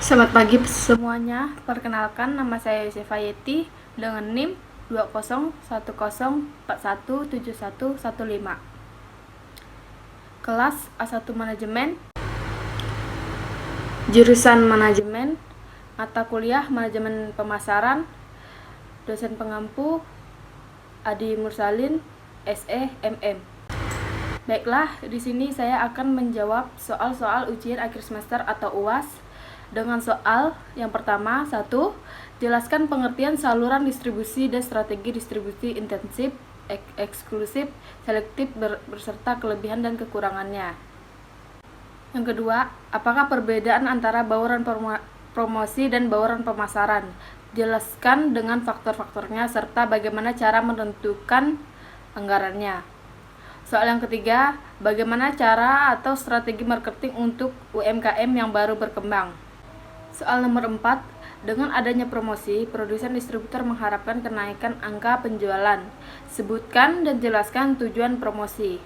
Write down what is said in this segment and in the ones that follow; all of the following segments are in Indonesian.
Selamat pagi semuanya, perkenalkan nama saya Yosefa Yeti dengan NIM 201041417115. Kelas A1 Manajemen, jurusan Manajemen, mata kuliah Manajemen Pemasaran, dosen pengampu Adi Mursalin, SE, MM. Baiklah, di sini saya akan menjawab soal-soal ujian akhir semester atau UAS. Dengan soal yang pertama, 1. Jelaskan pengertian saluran distribusi dan strategi distribusi intensif, eksklusif, selektif berserta kelebihan dan kekurangannya. Yang kedua, apakah perbedaan antara bauran promosi dan bauran pemasaran? Jelaskan dengan faktor-faktornya serta bagaimana cara menentukan anggarannya. Soal yang ketiga, bagaimana cara atau strategi marketing untuk UMKM yang baru berkembang? Soal nomor 4, dengan adanya promosi, produsen distributor mengharapkan kenaikan angka penjualan. Sebutkan dan jelaskan tujuan promosi.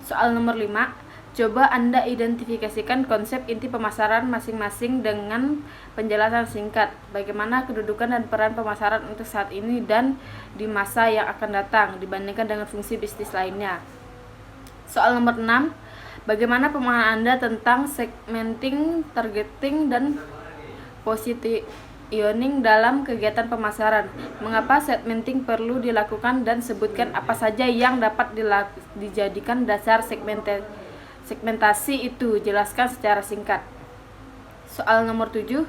Soal nomor 5, coba Anda identifikasikan konsep inti pemasaran masing-masing dengan penjelasan singkat. Bagaimana kedudukan dan peran pemasaran untuk saat ini dan di masa yang akan datang dibandingkan dengan fungsi bisnis lainnya. Soal nomor 6, bagaimana pemahaman Anda tentang segmenting, targeting, dan positioning dalam kegiatan pemasaran? Mengapa segmenting perlu dilakukan dan sebutkan apa saja yang dapat dijadikan dasar segmentasi itu. Jelaskan secara singkat. Soal nomor 7,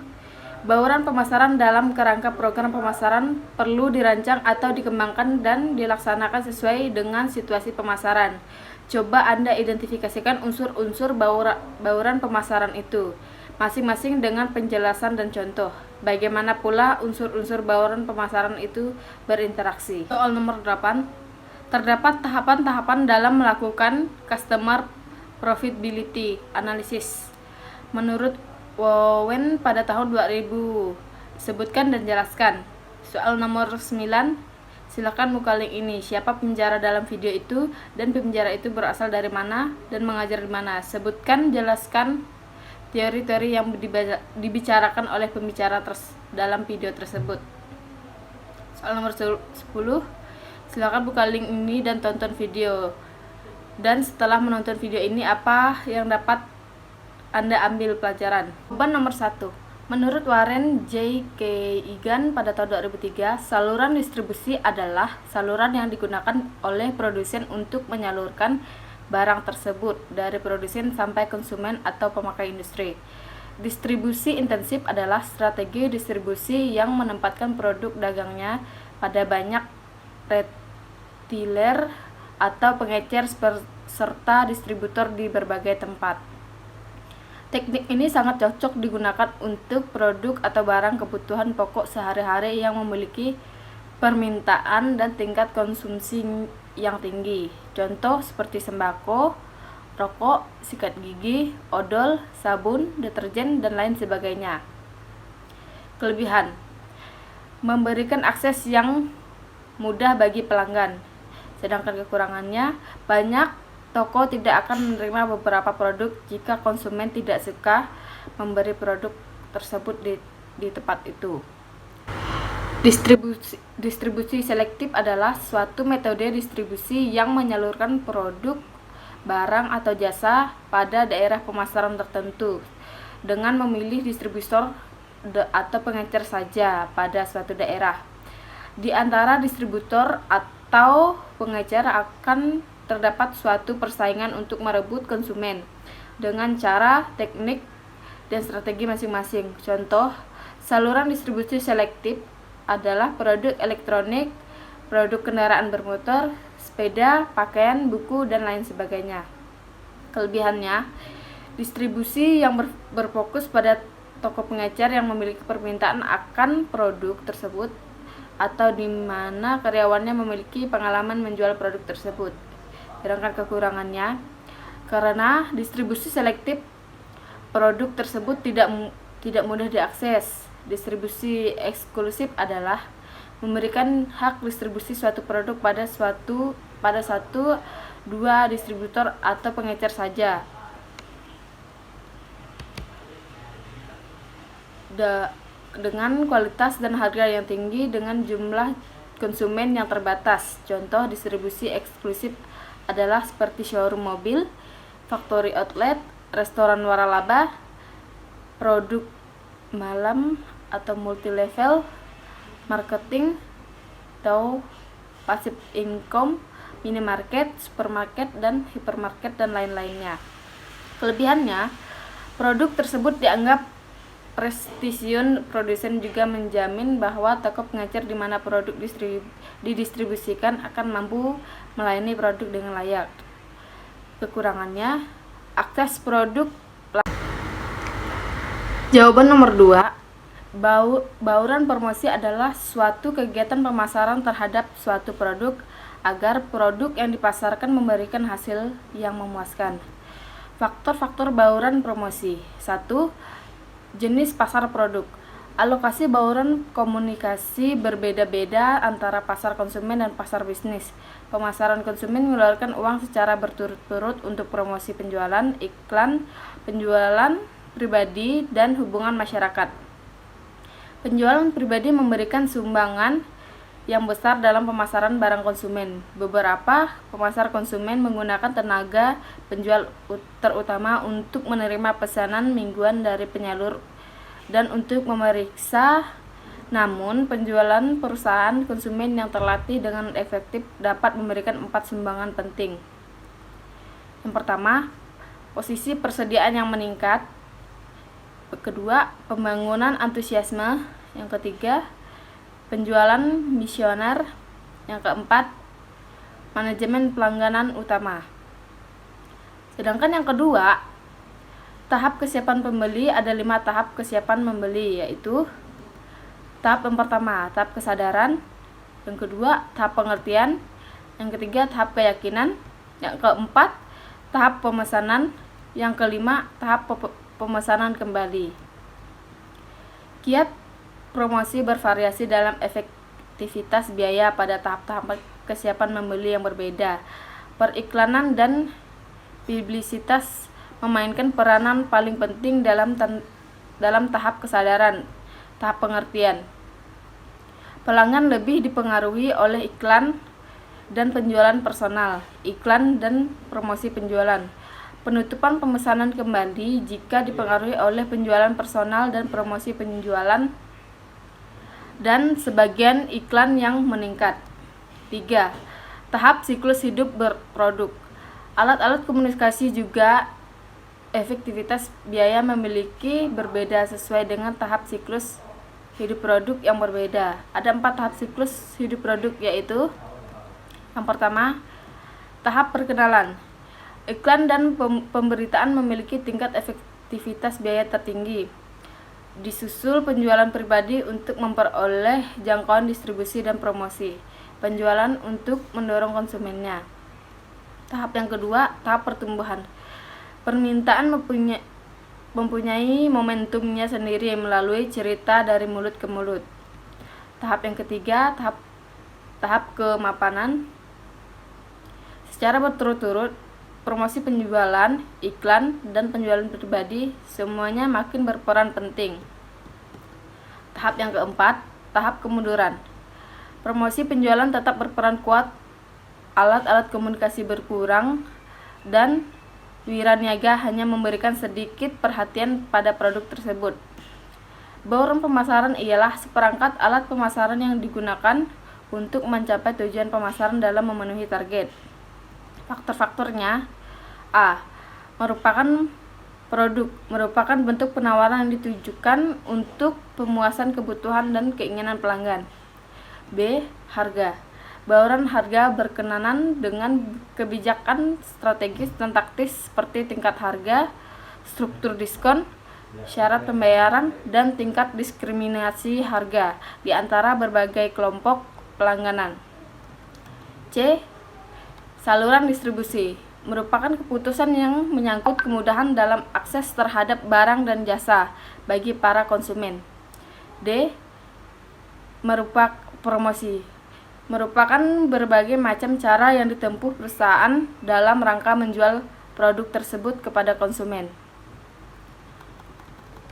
bauran pemasaran dalam kerangka program pemasaran perlu dirancang atau dikembangkan dan dilaksanakan sesuai dengan situasi pemasaran. Coba Anda identifikasikan unsur-unsur bauran pemasaran itu, masing-masing dengan penjelasan dan contoh. Bagaimana pula unsur-unsur bauran pemasaran itu berinteraksi. Soal nomor 8, terdapat tahapan-tahapan dalam melakukan customer profitability analysis menurut Wowen pada tahun 2000. Sebutkan dan jelaskan. Soal nomor 9, silakan buka link ini. Siapa pembicara dalam video itu dan pembicara itu berasal dari mana dan mengajar di mana? Sebutkan, jelaskan teori-teori yang dibicarakan oleh pembicara dalam video tersebut. Soal nomor 10, silakan buka link ini dan tonton video. Dan setelah menonton video ini, apa yang dapat Anda ambil pelajaran? Jawaban nomor 1. Menurut Warren J. Egan pada tahun 2003, saluran distribusi adalah saluran yang digunakan oleh produsen untuk menyalurkan barang tersebut dari produsen sampai konsumen atau pemakai industri. Distribusi intensif adalah strategi distribusi yang menempatkan produk dagangnya pada banyak retailer atau pengecer serta distributor di berbagai tempat. Teknik ini sangat cocok digunakan untuk produk atau barang kebutuhan pokok sehari-hari yang memiliki permintaan dan tingkat konsumsi yang tinggi. Contoh seperti sembako, rokok, sikat gigi, odol, sabun, deterjen, dan lain sebagainya. Kelebihan: memberikan akses yang mudah bagi pelanggan. Sedangkan kekurangannya, banyak toko tidak akan menerima beberapa produk jika konsumen tidak suka memberi produk tersebut di tempat itu. Distribusi selektif adalah suatu metode distribusi yang menyalurkan produk, barang, atau jasa pada daerah pemasaran tertentu dengan memilih distributor atau pengecer saja pada suatu daerah. Di antara distributor atau pengecer akan terdapat suatu persaingan untuk merebut konsumen dengan cara, teknik, dan strategi masing-masing. Contoh, saluran distribusi selektif adalah produk elektronik, produk kendaraan bermotor, sepeda, pakaian, buku, dan lain sebagainya. Kelebihannya, distribusi yang berfokus pada toko pengecer yang memiliki permintaan akan produk tersebut atau di mana karyawannya memiliki pengalaman menjual produk tersebut. Sedangkan kekurangannya, karena distribusi selektif, produk tersebut tidak mudah diakses. Distribusi eksklusif adalah memberikan hak distribusi suatu produk pada satu dua distributor atau pengecer saja. dengan kualitas dan harga yang tinggi dengan jumlah konsumen yang terbatas. Contoh distribusi eksklusif adalah seperti showroom mobil, factory outlet, restoran waralaba, produk malam atau multi-level marketing atau passive income, minimarket, supermarket, dan hipermarket, dan lain-lainnya. Kelebihannya, produk tersebut dianggap prestisius. Produsen juga menjamin bahwa toko pengecer di mana produk didistribusikan akan mampu melayani produk dengan layak. Kekurangannya, akses produk. Jawaban nomor 2. Bauran promosi adalah suatu kegiatan pemasaran terhadap suatu produk agar produk yang dipasarkan memberikan hasil yang memuaskan. Faktor-faktor bauran promosi. 1. Jenis pasar produk. Alokasi bauran komunikasi berbeda-beda antara pasar konsumen dan pasar bisnis. Pemasaran konsumen mengeluarkan uang secara berturut-turut untuk promosi penjualan, iklan, penjualan pribadi, dan hubungan masyarakat. Penjualan pribadi memberikan sumbangan yang besar dalam pemasaran barang konsumen. Beberapa pemasar konsumen menggunakan tenaga penjual terutama untuk menerima pesanan mingguan dari penyalur dan untuk memeriksa. Namun, penjualan perusahaan konsumen yang terlatih dengan efektif dapat memberikan 4 sumbangan penting. Yang pertama, posisi persediaan yang meningkat. Kedua, pembangunan antusiasme. Yang ketiga, penjualan misioner. Yang keempat, manajemen pelangganan utama. Sedangkan yang kedua, tahap kesiapan pembeli. Ada 5 tahap kesiapan membeli, yaitu tahap yang pertama, tahap kesadaran. Yang kedua, tahap pengertian. Yang ketiga, tahap keyakinan. Yang keempat, tahap pemesanan. Yang kelima, tahap pemesanan kembali. Kiat promosi bervariasi dalam efektivitas biaya pada tahap-tahap kesiapan membeli yang berbeda. Periklanan dan publisitas memainkan peranan paling penting dalam tahap kesadaran. Tahap pengertian. Pelanggan lebih dipengaruhi oleh iklan dan penjualan personal, iklan dan promosi penjualan. Penutupan pemesanan kembali jika dipengaruhi oleh penjualan personal dan promosi penjualan, dan sebagian iklan yang meningkat. 3. Tahap siklus hidup berproduk. Alat-alat komunikasi juga efektivitas biaya memiliki berbeda sesuai dengan tahap siklus hidup produk yang berbeda. Ada 4 tahap siklus hidup produk, yaitu yang pertama, tahap perkenalan. Iklan dan pemberitaan memiliki tingkat efektivitas biaya tertinggi. Disusul penjualan pribadi untuk memperoleh jangkauan distribusi dan promosi. Penjualan untuk mendorong konsumennya. Tahap yang kedua, tahap pertumbuhan. Permintaan mempunyai momentumnya sendiri melalui cerita dari mulut ke mulut. Tahap yang ketiga, tahap kemapanan. Secara berturut-turut, promosi penjualan, iklan, dan penjualan pribadi semuanya makin berperan penting. Tahap yang keempat, tahap kemunduran. Promosi penjualan tetap berperan kuat, alat-alat komunikasi berkurang, dan wiraniaga hanya memberikan sedikit perhatian pada produk tersebut. Bauran pemasaran ialah seperangkat alat pemasaran yang digunakan untuk mencapai tujuan pemasaran dalam memenuhi target. Faktor-faktornya: A. Merupakan bentuk penawaran yang ditujukan untuk pemuasan kebutuhan dan keinginan pelanggan. B. Harga. Bauran harga berkenaan dengan kebijakan strategis dan taktis seperti tingkat harga, struktur diskon, syarat pembayaran, dan tingkat diskriminasi harga di antara berbagai kelompok pelangganan. C. Saluran distribusi merupakan keputusan yang menyangkut kemudahan dalam akses terhadap barang dan jasa bagi para konsumen. D. Promosi merupakan berbagai macam cara yang ditempuh perusahaan dalam rangka menjual produk tersebut kepada konsumen.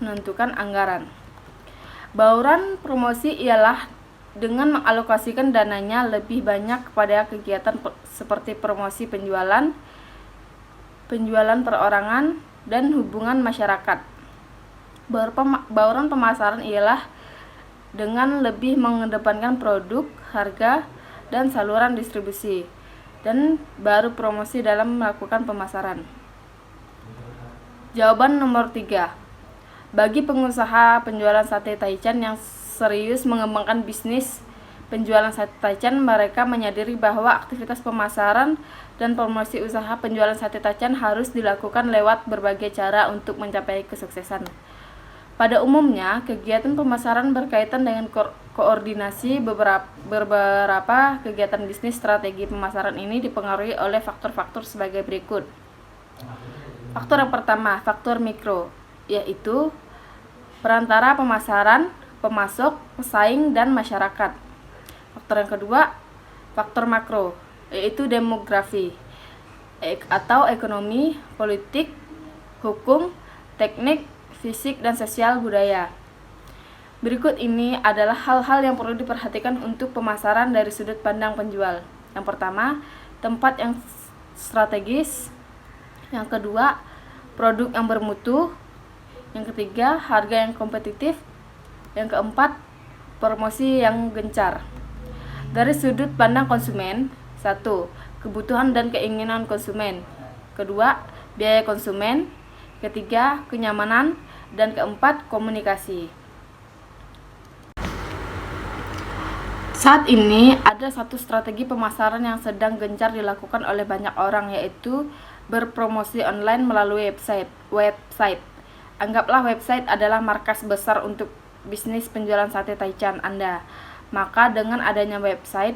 Menentukan anggaran. Bauran promosi ialah dengan mengalokasikan dananya lebih banyak kepada kegiatan seperti promosi penjualan perorangan, dan hubungan masyarakat. Bauran pemasaran ialah dengan lebih mengedepankan produk, harga, dan saluran distribusi, dan baru promosi dalam melakukan pemasaran. Jawaban nomor 3. Bagi pengusaha penjualan sate Taichan yang serius mengembangkan bisnis penjualan sate Taichan, mereka menyadari bahwa aktivitas pemasaran dan promosi usaha penjualan sate Taichan harus dilakukan lewat berbagai cara untuk mencapai kesuksesan. Pada umumnya, kegiatan pemasaran berkaitan dengan koordinasi beberapa kegiatan bisnis. Strategi pemasaran ini dipengaruhi oleh faktor-faktor sebagai berikut. Faktor yang pertama, faktor mikro, yaitu perantara pemasaran, pemasok, pesaing, dan masyarakat. Faktor yang kedua, faktor makro, yaitu demografi atau ekonomi, politik, hukum, teknik, fisik, dan sosial budaya. Berikut ini adalah hal-hal yang perlu diperhatikan untuk pemasaran dari sudut pandang penjual. Yang pertama, tempat yang strategis. Yang kedua, produk yang bermutu. Yang ketiga, harga yang kompetitif. Yang keempat, promosi yang gencar. Dari sudut pandang konsumen, 1. Kebutuhan dan keinginan konsumen. Kedua, biaya konsumen. Ketiga, kenyamanan. Dan keempat, komunikasi. Saat ini ada satu strategi pemasaran yang sedang gencar dilakukan oleh banyak orang, yaitu berpromosi online melalui website. Anggaplah website adalah markas besar untuk bisnis penjualan sate Taichan Anda. Maka dengan adanya website,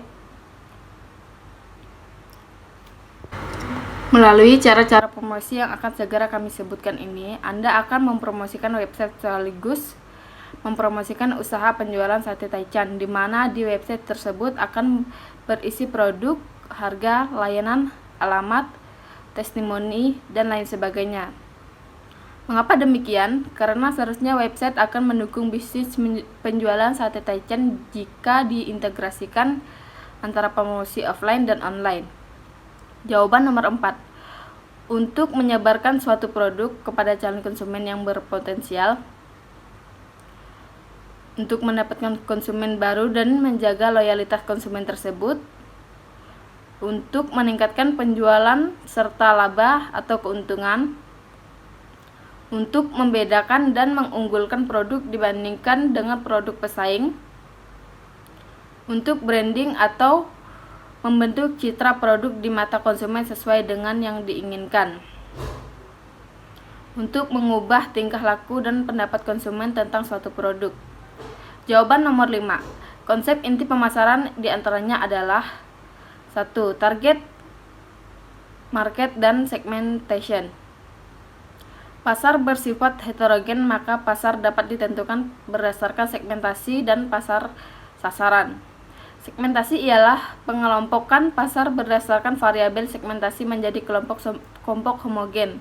melalui cara-cara promosi yang akan segera kami sebutkan ini, Anda akan mempromosikan website sekaligus mempromosikan usaha penjualan sate Taichan, di mana di website tersebut akan berisi produk, harga, layanan, alamat, testimoni, dan lain sebagainya. Mengapa demikian? Karena seharusnya website akan mendukung bisnis penjualan sate Taichan jika diintegrasikan antara promosi offline dan online. Jawaban nomor 4. Untuk menyebarkan suatu produk kepada calon konsumen yang berpotensial, untuk mendapatkan konsumen baru dan menjaga loyalitas konsumen tersebut, untuk meningkatkan penjualan serta laba atau keuntungan, untuk membedakan dan mengunggulkan produk dibandingkan dengan produk pesaing, untuk branding atau membentuk citra produk di mata konsumen sesuai dengan yang diinginkan, untuk mengubah tingkah laku dan pendapat konsumen tentang suatu produk. Jawaban nomor 5. Konsep inti pemasaran diantaranya adalah 1. Target market dan segmentation. Pasar bersifat heterogen, maka pasar dapat ditentukan berdasarkan segmentasi dan pasar sasaran. Segmentasi ialah pengelompokan pasar berdasarkan variabel segmentasi menjadi kelompok homogen.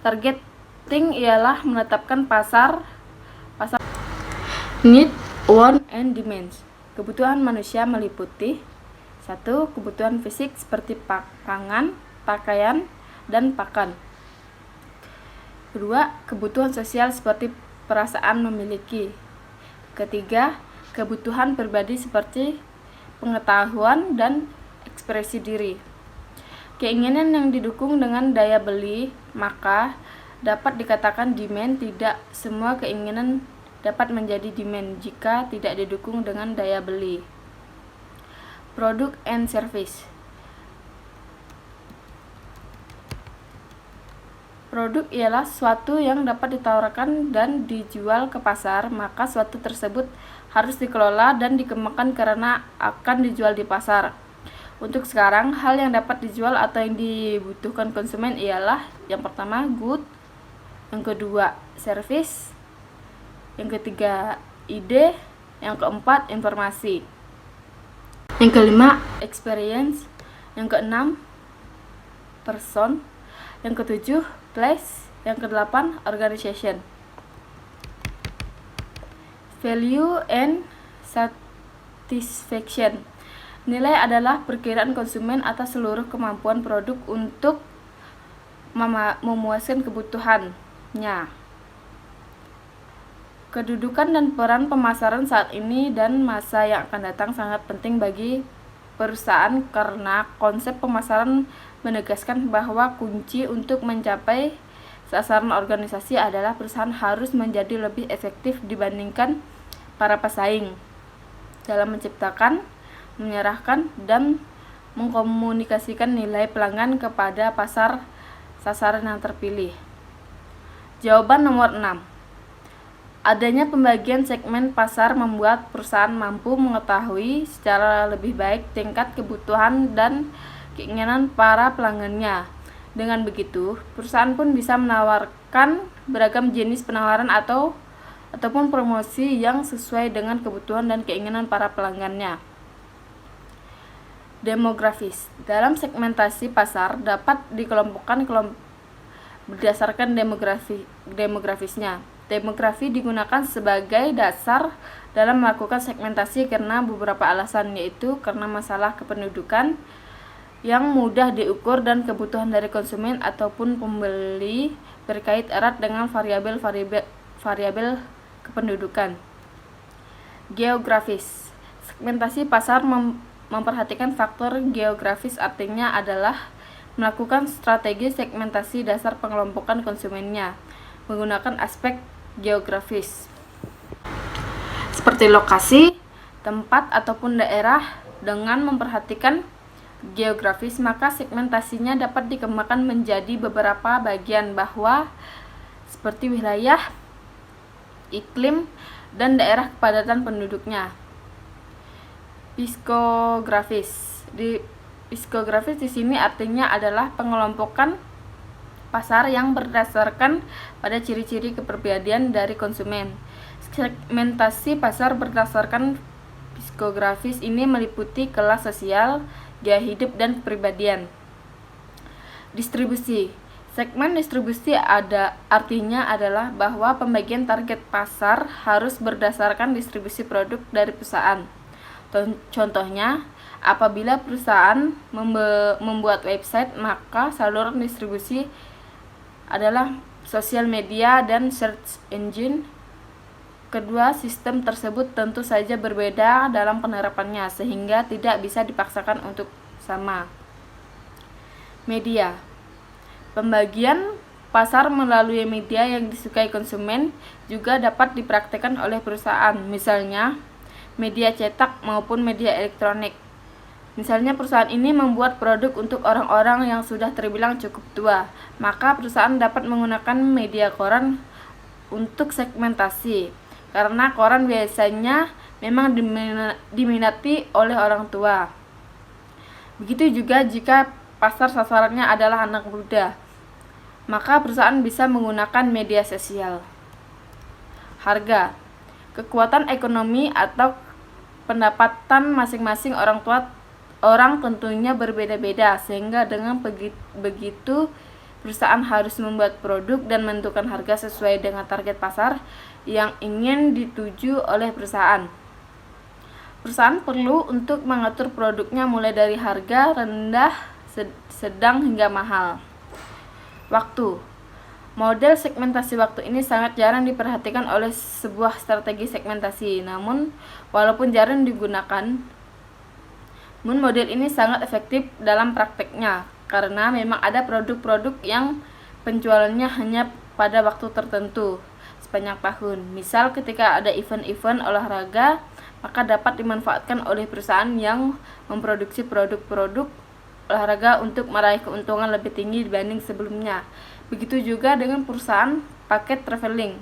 Targeting ialah menetapkan pasar need, want, and demands. Kebutuhan manusia meliputi 1. Kebutuhan fisik seperti pangan, pakaian, dan pakan. 2. Kebutuhan sosial seperti perasaan memiliki. 3. Kebutuhan pribadi seperti pengetahuan dan ekspresi diri. Keinginan yang didukung dengan daya beli, maka dapat dikatakan demand. Tidak semua keinginan dapat menjadi demand jika tidak didukung dengan daya beli. Product and service. Produk ialah suatu yang dapat ditawarkan dan dijual ke pasar, maka suatu tersebut harus dikelola dan dikembangkan karena akan dijual di pasar. Untuk sekarang, hal yang dapat dijual atau yang dibutuhkan konsumen ialah yang pertama, good, yang kedua, service, yang ketiga, ide, yang keempat, informasi, yang kelima, experience, yang keenam, person, yang ketujuh, place, yang kedelapan, organization. Value and satisfaction. Nilai adalah perkiraan konsumen atas seluruh kemampuan produk untuk memuaskan kebutuhannya. Kedudukan dan peran pemasaran saat ini dan masa yang akan datang sangat penting bagi perusahaan karena konsep pemasaran menegaskan bahwa kunci untuk mencapai sasaran organisasi adalah perusahaan harus menjadi lebih efektif dibandingkan para pesaing dalam menciptakan, menyerahkan, dan mengkomunikasikan nilai pelanggan kepada pasar sasaran yang terpilih. Jawaban nomor 6. Adanya pembagian segmen pasar membuat perusahaan mampu mengetahui secara lebih baik tingkat kebutuhan dan keinginan para pelanggannya. Dengan begitu, perusahaan pun bisa menawarkan beragam jenis penawaran ataupun promosi yang sesuai dengan kebutuhan dan keinginan para pelanggannya. Demografis. Dalam segmentasi pasar dapat dikelompokkan berdasarkan demografisnya. Demografi digunakan sebagai dasar dalam melakukan segmentasi karena beberapa alasan, yaitu karena masalah kependudukan yang mudah diukur dan kebutuhan dari konsumen ataupun pembeli berkait erat dengan variabel kependudukan. Geografis. Segmentasi pasar memperhatikan faktor geografis, artinya adalah melakukan strategi segmentasi dasar pengelompokan konsumennya menggunakan aspek geografis seperti lokasi, tempat ataupun daerah. Dengan memperhatikan geografis, maka segmentasinya dapat dikembangkan menjadi beberapa bagian bahwa seperti wilayah, iklim, dan daerah kepadatan penduduknya. Psikografis. Psikografis di sini artinya adalah pengelompokan pasar yang berdasarkan pada ciri-ciri kepribadian dari konsumen. Segmentasi pasar berdasarkan psikografis ini meliputi kelas sosial, gaya hidup, dan kepribadian. Distribusi. Segmen distribusi artinya adalah bahwa pembagian target pasar harus berdasarkan distribusi produk dari perusahaan. Contohnya, apabila perusahaan membuat website, maka saluran distribusi adalah sosial media dan search engine. Kedua sistem tersebut tentu saja berbeda dalam penerapannya, sehingga tidak bisa dipaksakan untuk sama. Media. Pembagian pasar melalui media yang disukai konsumen juga dapat dipraktikkan oleh perusahaan, misalnya media cetak maupun media elektronik. Misalnya perusahaan ini membuat produk untuk orang-orang yang sudah terbilang cukup tua, maka perusahaan dapat menggunakan media koran untuk segmentasi, karena koran biasanya memang diminati oleh orang tua. Begitu juga jika pasar sasarannya adalah anak muda, maka perusahaan bisa menggunakan media sosial. Harga. Kekuatan ekonomi atau pendapatan masing-masing orang tentunya berbeda-beda, sehingga dengan begitu perusahaan harus membuat produk dan menentukan harga sesuai dengan target pasar yang ingin dituju oleh perusahaan. Perusahaan perlu untuk mengatur produknya mulai dari harga rendah, sedang hingga mahal. Waktu. Model segmentasi waktu ini sangat jarang diperhatikan oleh sebuah strategi segmentasi. Namun, walaupun jarang digunakan, model ini sangat efektif dalam prakteknya karena memang ada produk-produk yang penjualannya hanya pada waktu tertentu sepanjang tahun. Misal ketika ada event-event olahraga, maka dapat dimanfaatkan oleh perusahaan yang memproduksi produk-produk olahraga untuk meraih keuntungan lebih tinggi dibanding sebelumnya. Begitu juga dengan perusahaan paket traveling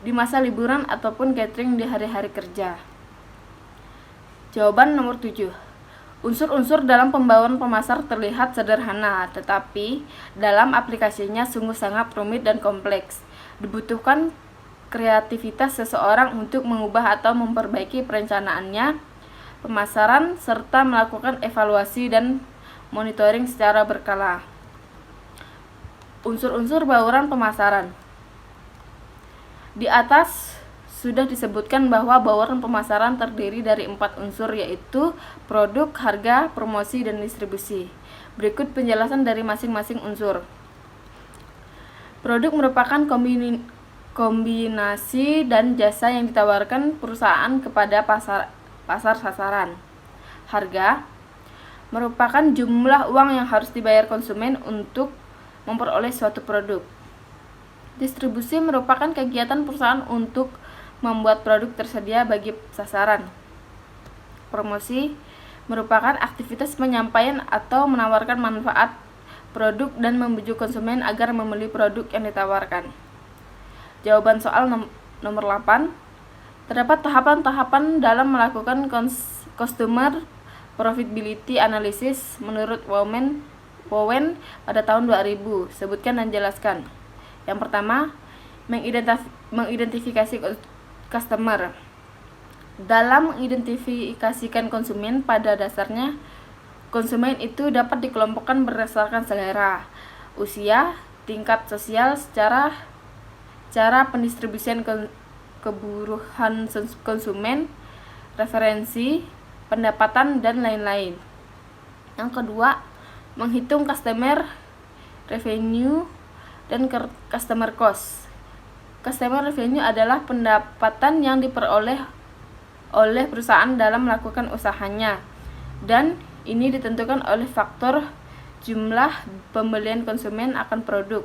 di masa liburan ataupun catering di hari-hari kerja. Jawaban nomor 7. Unsur-unsur dalam pembawaan pemasar terlihat sederhana, tetapi dalam aplikasinya sungguh sangat rumit dan kompleks. Dibutuhkan kreativitas seseorang untuk mengubah atau memperbaiki perencanaannya, pemasaran, serta melakukan evaluasi dan monitoring secara berkala. Unsur-unsur bauran pemasaran. Di atas sudah disebutkan bahwa bauran pemasaran terdiri dari 4 unsur, yaitu produk, harga, promosi, dan distribusi. Berikut penjelasan dari masing-masing unsur. Produk merupakan kombinasi dan jasa yang ditawarkan perusahaan kepada pasar sasaran. Harga merupakan jumlah uang yang harus dibayar konsumen untuk memperoleh suatu produk. Distribusi merupakan kegiatan perusahaan untuk membuat produk tersedia bagi sasaran. Promosi merupakan aktivitas penyampaian atau menawarkan manfaat produk dan membujuk konsumen agar membeli produk yang ditawarkan. Jawaban soal nomor 8. Terdapat tahapan-tahapan dalam melakukan customer profitability analysis menurut Wowen pada tahun 2000. Sebutkan dan jelaskan. Yang pertama, mengidentifikasi customer. Dalam mengidentifikasikan konsumen, pada dasarnya konsumen itu dapat dikelompokkan berdasarkan selera, usia, tingkat sosial, cara pendistribusian kebutuhan konsumen, referensi, pendapatan, dan lain-lain. Yang kedua, menghitung customer revenue dan customer cost. Customer revenue adalah pendapatan yang diperoleh oleh perusahaan dalam melakukan usahanya, dan ini ditentukan oleh faktor jumlah pembelian konsumen akan produk,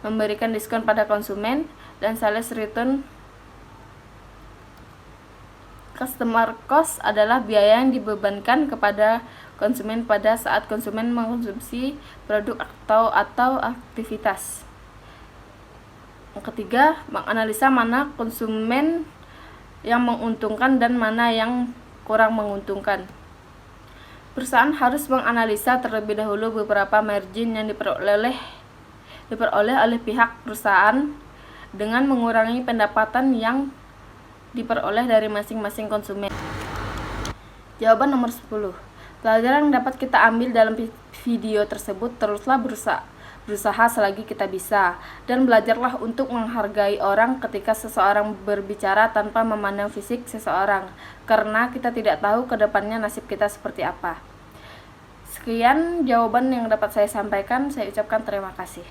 memberikan diskon pada konsumen, dan sales return. Customer cost adalah biaya yang dibebankan kepada konsumen pada saat konsumen mengkonsumsi produk atau aktivitas. Yang ketiga, menganalisa mana konsumen yang menguntungkan dan mana yang kurang menguntungkan. Perusahaan harus menganalisa terlebih dahulu beberapa margin yang diperoleh oleh pihak perusahaan dengan mengurangi pendapatan yang diperoleh dari masing-masing konsumen. Jawaban nomor 10. Pelajaran yang dapat kita ambil dalam video tersebut: teruslah berusaha selagi kita bisa, dan belajarlah untuk menghargai orang ketika seseorang berbicara tanpa memandang fisik seseorang, karena kita tidak tahu ke depannya nasib kita seperti apa. Sekian jawaban yang dapat saya sampaikan. Saya ucapkan terima kasih.